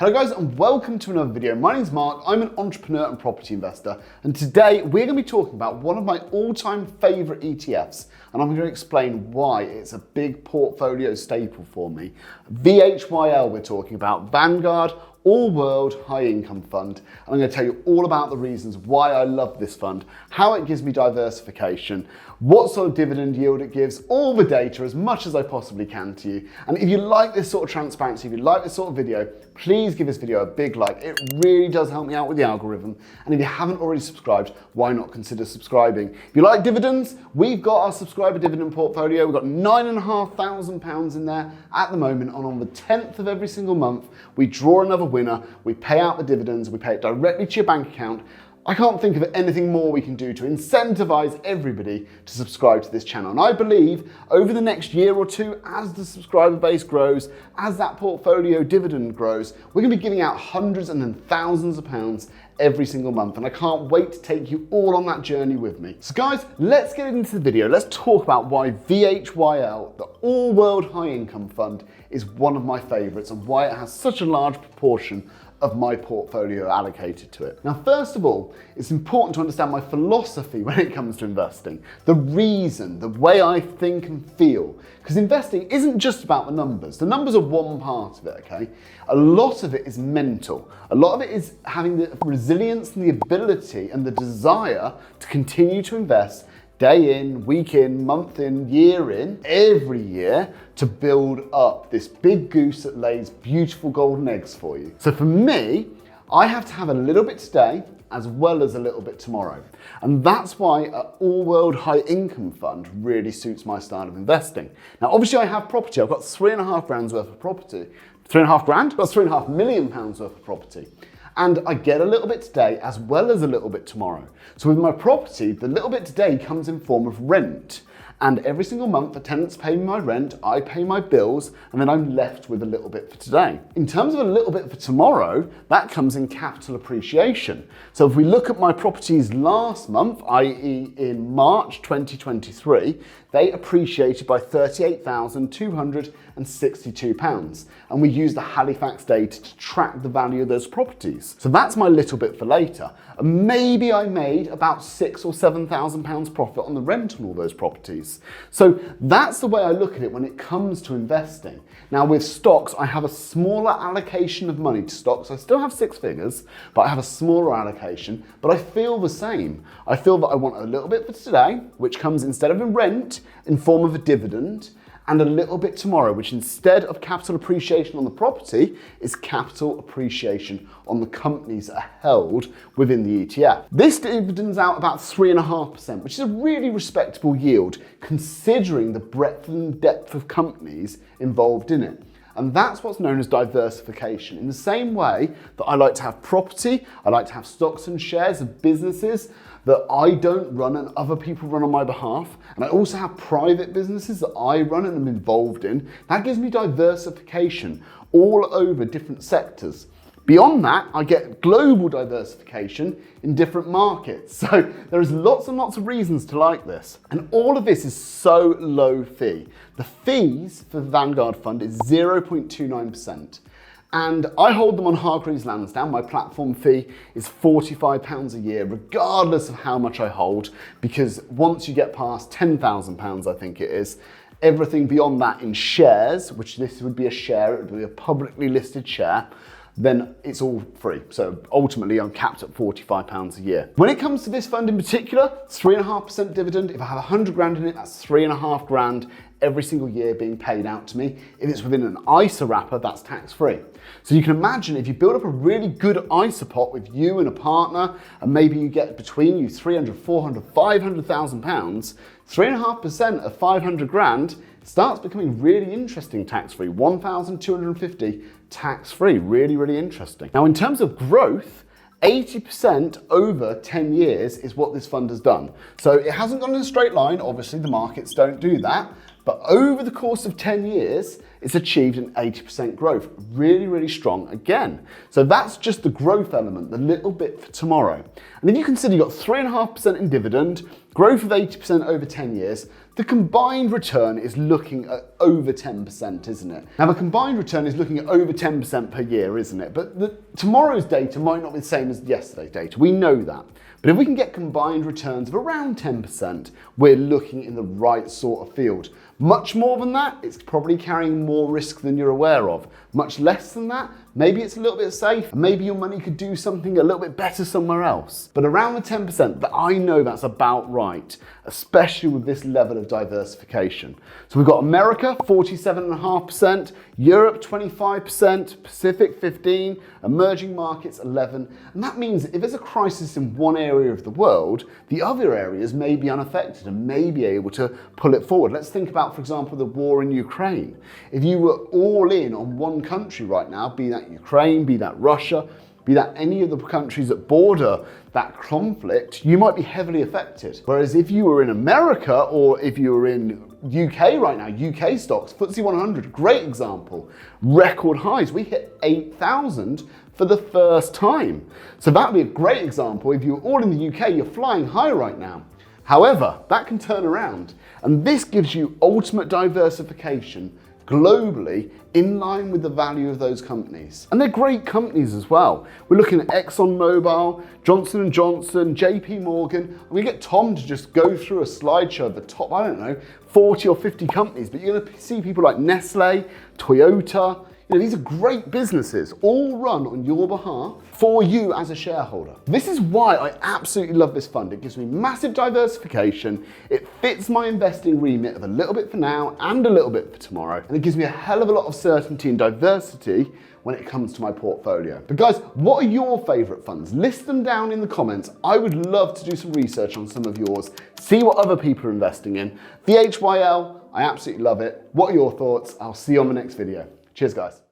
Hello guys and welcome to another video. My name's Mark, I'm an entrepreneur and property investor, and today we're going to be talking about one of my all-time favourite ETFs, and I'm going to explain why it's a big portfolio staple for me. VHYL we're talking about, Vanguard All-World High Income Fund, and I'm going to tell you all about the reasons why I love this fund, how it gives me diversification, what sort of dividend yield it gives, all the data as much as I possibly can to you. And if you like this sort of transparency, if you like this sort of video, please give this video a big like. It really does help me out with the algorithm. And if you haven't already subscribed, why not consider subscribing? If you like dividends, we've got our subscriber dividend portfolio. We've got £9,500 in there at the moment, and on the 10th of every single month, we draw another winner, we pay out the dividends, we pay it directly to your bank account. I can't think of anything more we can do to incentivize everybody to subscribe to this channel. And I believe over the next year or two, as the subscriber base grows, as that portfolio dividend grows, we're going to be giving out hundreds and then thousands of pounds every single month. And I can't wait to take you all on that journey with me. So guys, let's get into the video. Let's talk about why VHYL, the All-World High Income Fund, is one of my favorites and why it has such a large proportion of my portfolio allocated to it. Now, first of all, it's important to understand my philosophy when it comes to investing, the reason, the way I think and feel, because investing isn't just about the numbers. The numbers are one part of it, okay? A lot of it is mental. A lot of it is having the resilience and the ability and the desire to continue to invest day in, week in, month in, year in, every year to build up this big goose that lays beautiful golden eggs for you. So for me, I have to have a little bit today as well as a little bit tomorrow. And that's why an all-world high income fund really suits my style of investing. Now, obviously I have property. I've got £3.5 grand worth of property. £3.5 grand? That's £3.5 million worth of property. And I get a little bit today as well as a little bit tomorrow. So with my property, the little bit today comes in form of rent. And every single month, the tenants pay me my rent, I pay my bills, and then I'm left with a little bit for today. In terms of a little bit for tomorrow, that comes in capital appreciation. So if we look at my properties last month, i.e. in March 2023, they appreciated by £38,262. And we use the Halifax data to track the value of those properties. So that's my little bit for later. And maybe I made about £6,000 or £7,000 profit on the rent on all those properties. So that's the way I look at it when it comes to investing. Now with stocks, I have a smaller allocation of money to stocks. I still have six figures, but I have a smaller allocation, but I feel the same. I feel that I want a little bit for today, which comes instead of in rent, in form of a dividend, and a little bit tomorrow, which instead of capital appreciation on the property, is capital appreciation on the companies that are held within the ETF. This dividends out about 3.5%, which is a really respectable yield considering the breadth and depth of companies involved in it. And that's what's known as diversification. In the same way that I like to have property, I like to have stocks and shares of businesses that I don't run and other people run on my behalf. And I also have private businesses that I run and am involved in. That gives me diversification all over different sectors. Beyond that, I get global diversification in different markets. So there's lots and lots of reasons to like this. And all of this is so low fee. The fees for the Vanguard fund is 0.29%. And I hold them on Hargreaves Lansdown. My platform fee is £45 a year, regardless of how much I hold, because once you get past £10,000, I think it is, everything beyond that in shares, which this would be a share, it would be a publicly listed share, then it's all free. So ultimately I'm capped at £45 a year. When it comes to this fund in particular, 3.5% dividend. If I have 100 grand in it, that's 3.5 grand every single year being paid out to me. If it's within an ISA wrapper, that's tax-free. So you can imagine if you build up a really good ISA pot with you and a partner, and maybe you get between you 300, 400, 500,000 pounds, 3.5% of 500 grand starts becoming really interesting tax-free, 1,250 tax-free, really, really interesting. Now in terms of growth, 80% over 10 years is what this fund has done. So it hasn't gone in a straight line, obviously the markets don't do that, but over the course of 10 years, it's achieved an 80% growth. Really, really strong again. So that's just the growth element, the little bit for tomorrow. And if you consider you've got 3.5% in dividend, growth of 80% over 10 years, the combined return is looking at over 10%, isn't it? Now the combined return is looking at over 10% per year, isn't it? But tomorrow's data might not be the same as yesterday's data. We know that. But if we can get combined returns of around 10%, we're looking in the right sort of field. Much more than that, it's probably carrying more risk than you're aware of. Much less than that, maybe it's a little bit safe, and maybe your money could do something a little bit better somewhere else. But around the 10%, I know that's about right, especially with this level of diversification. So we've got America, 47.5%, Europe, 25%, Pacific, 15%, emerging markets, 11%. And that means if there's a crisis in one area of the world, the other areas may be unaffected and may be able to pull it forward. Let's think about, for example, the war in Ukraine. If you were all in on one country right now, be that Ukraine, be that Russia, be that any of the countries that border that conflict, you might be heavily affected. Whereas if you were in America or if you were in UK right now, UK stocks, FTSE 100, great example, record highs. We hit 8,000 for the first time. So that would be a great example. If you're all in the UK, you're flying high right now. However, that can turn around, and this gives you ultimate diversification globally in line with the value of those companies. And they're great companies as well. We're looking at ExxonMobil, Johnson & Johnson, JP Morgan. We get Tom to just go through a slideshow of the top, 40 or 50 companies, but you're gonna see people like Nestle, Toyota. These are great businesses, all run on your behalf for you as a shareholder. This is why I absolutely love this fund. It gives me massive diversification. It fits my investing remit of a little bit for now and a little bit for tomorrow. And it gives me a hell of a lot of certainty and diversity when it comes to my portfolio. But guys, what are your favorite funds? List them down in the comments. I would love to do some research on some of yours, see what other people are investing in. VHYL, I absolutely love it. What are your thoughts? I'll see you on the next video. Cheers, guys.